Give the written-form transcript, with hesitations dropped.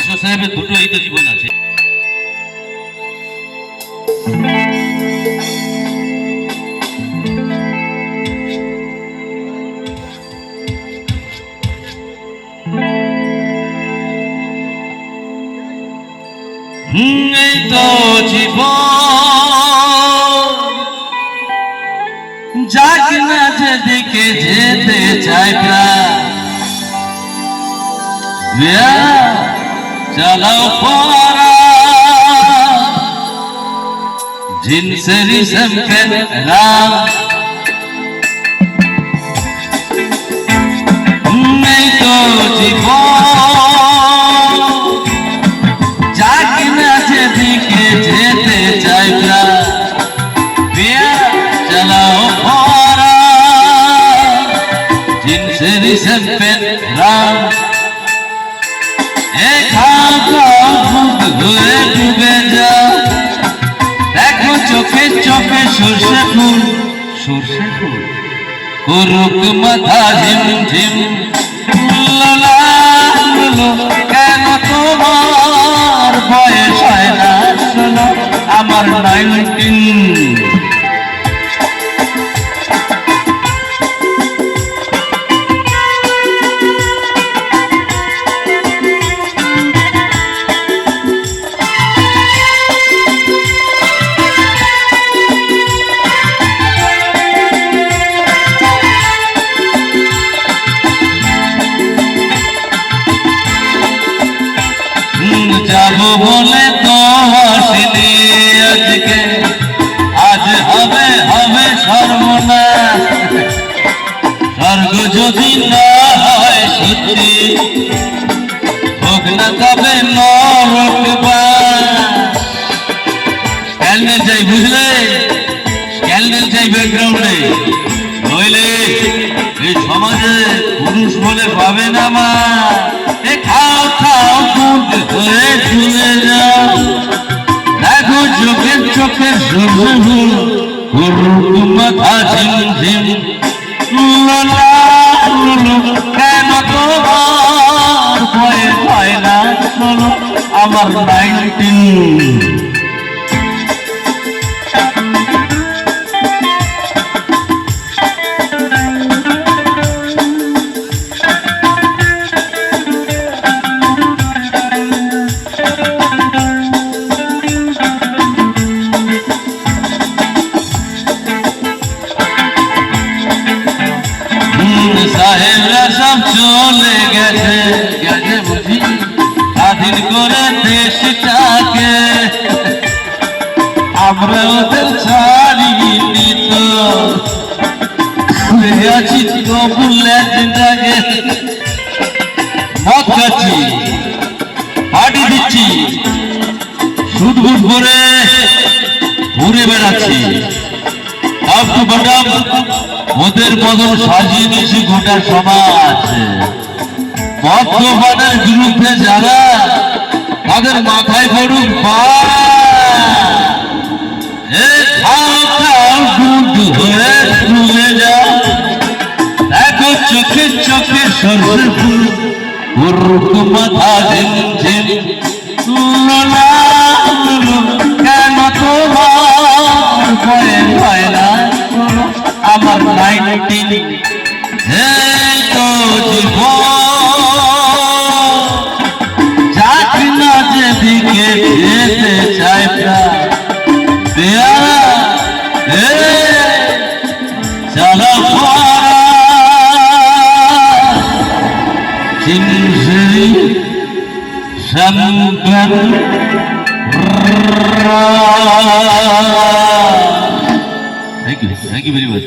কিশোর সাহেবের দুটো এই তো জীবন আছে। এই তো জীবন, যাক না যেদিকে যেতে চাই প্রাণ, চালাও পরা जिनसे रिश्म के राम नहीं तो জীবন, যাক না যেদিকে যেতে চাই প্রাণ, চালাও পরা जिनसे रिश्म के राम ডুবে যা, দেখো চোখে চোখে সর্ষে ফুল, সর্ষে ফুল করুক মাথা ঝিম ঝিম, কেন তোমার বয়স হয় না শোনো, আমার 19। যাবো বলে তো আসিনি আজকে, আজ হবে হবে সর্বনাশ, স্বর্গ যদি না হয় সত্যি, হোক না তবে নরকবাস। ক্যান্ডেল চাই বুঝলে, ক্যান্ডেল চাই ব্যাকগ্রাউন্ডে, নইলে এই সমাজে পুরুষ বলে পাবে না মা। খাও খাও দুধ হয়ে চলে যাও, দেখো চোখের চোখের সর্ষে ফুল করুক মাথা ঝিম ঝিম, কেন তোমার ভয়ে হয় না শোনো, আমার 19। সাহেবরা সব চলে গেছে, গেছে বুঝি স্বাধীন করে দেশটাকে, আমরা ওদের ছাড়িনি তো, আছি তবু লেজটাকে, মদ খাচ্ছি, পার্টি দিচ্ছি, শুট বুট করে ঘুরে বেড়াচ্ছি, টপ টু বটম ওদের বদল সাজিয়ে নিয়েছি গোটা সমাজ। মদ্যপানের বিরুদ্ধে যারা, তাদের মাথায় পড়ুক হয়ে তুলে যাও, দেখো চোখে চোখে সর্ষে ফুল করুক মাথা ঝিম ঝিম, কেন তোমার ভয়ে হয় না আমার 19। এই তো জীবন, যাক না যেদিকে যেতে চাই প্রাণ, চলো জিনসে সম্পন। Thank you very much.